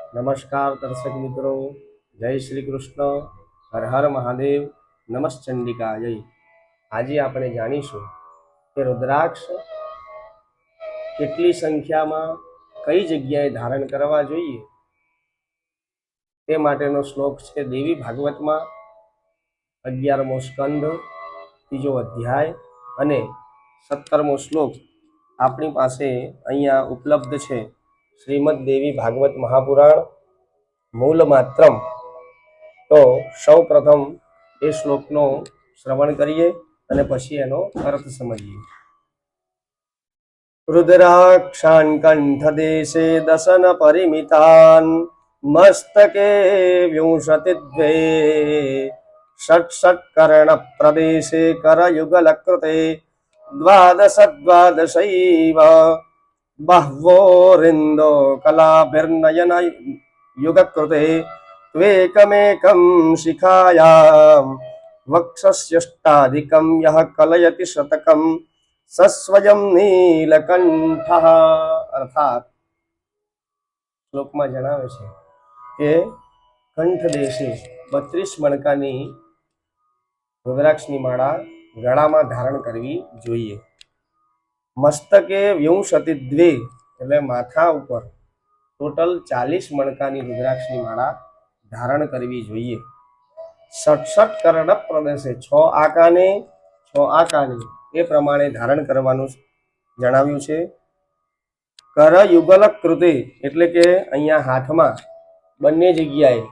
નમસ્કાર દર્શક મિત્રો, જય શ્રી કૃષ્ણ, હર હર મહાદેવ, નમશ્ચંડિકા જય. આજે આપણે જાણીશું કે રુદ્રાક્ષ કેટલી સંખ્યામાં કઈ જગ્યાએ ધારણ કરવા જોઈએ તે માટેનો શ્લોક છે દેવી ભાગવતમાં 11મો સ્કંદ, 3જો અધ્યાય અને 17મો શ્લોક આપણી પાસે અહીંયા ઉપલબ્ધ છે. શ્રીમદ દેવી ભાગવત મહાપુરાણ મૂલ માત્રમ. તો સૌ પ્રથમ એ શ્લોકનો શ્રવણ કરીએ અને પછી એનો અર્થ સમજીએ. રુદ્રાક્ષાન કંઠદેશે દશન પરિમિતાન મસ્તકે વિંશતિદ્વે ષટ્ પ્રદેશે કરયુગલ કૃતે દ્વાદશૈવ બહ્વોરિંદો કલાભિર્નયન યુગકૃતે ત્વેકમેકં શિખાયામ વક્ષસ્યષ્ટાધિકં યહ કલયતિ શતકં સસ્વયં નીલકંઠઃ. અર્થાત શ્લોકમાં જણાવે છે કે કંઠ દેશે 32 મણકાની રુદ્રાક્ષની માળા ગળામાં ધારણ કરવી જોઈએ. મસ્તકે વિંશતિદ્વે એટલે માથા ઉપર ટોટલ 40 મણકાની રુદ્રાક્ષની માળા ધારણ કરવી જોઈએ. ષટ્ કર્ણ પ્રદેશે 6 આકાને એ પ્રમાણે ધારણ કરવાનું જણાવ્યું છે. કર યુગલ કૃતે એટલે કે અહીંયા હાથમાં બંને જગ્યાએ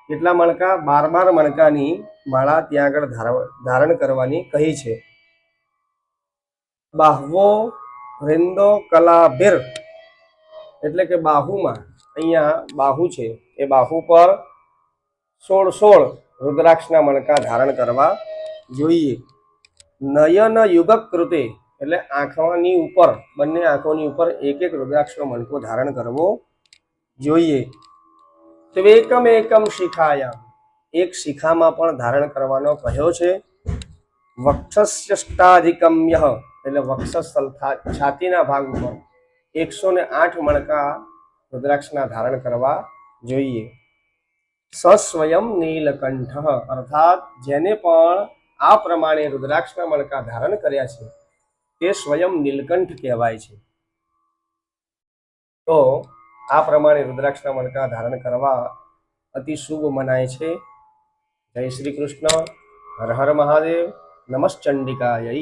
કેટલા મણકા? 12 મણકાની માળા ત્યાં આગળ ધારણ કરવાની કહી છે. બાહ્વો રેન્દો કલાભિર એટલે કે બાહુમાં, અહીંયા બાહુ છે એ બાહુ પર 16 રુદ્રાક્ષના મણકા ધારણ કરવા જોઈએ. નયન યુગક કૃતે એટલે આંખોની ઉપર, બંને આંખોની ઉપર એક રુદ્રાક્ષનો મણકો ધારણ કરવો જોઈએ. ત્વેકમેકમ શિખાયામ એક શિખામાં પણ ધારણ કરવાનો કહ્યો છે. વક્ષસ્યષ્ટાધિકમ યહ એટલે વક્ષસ્થળ છાતીના ભાગ ઉપર 108 મણકા રુદ્રાક્ષના ધારણ કરવા જોઈએ. સસ્વયં નીલકંઠ અર્થાત જેને પણ આ પ્રમાણે રુદ્રાક્ષના મણકા ધારણ કર્યા છે તે સ્વયં નીલકંઠ કહેવાય છે. તો આ પ્રમાણે રુદ્રાક્ષના મણકા ધારણ કરવા અતિ શુભ મનાય છે. જય શ્રી કૃષ્ણ, હર હર મહાદેવ, નમશ્ચંડિકાય.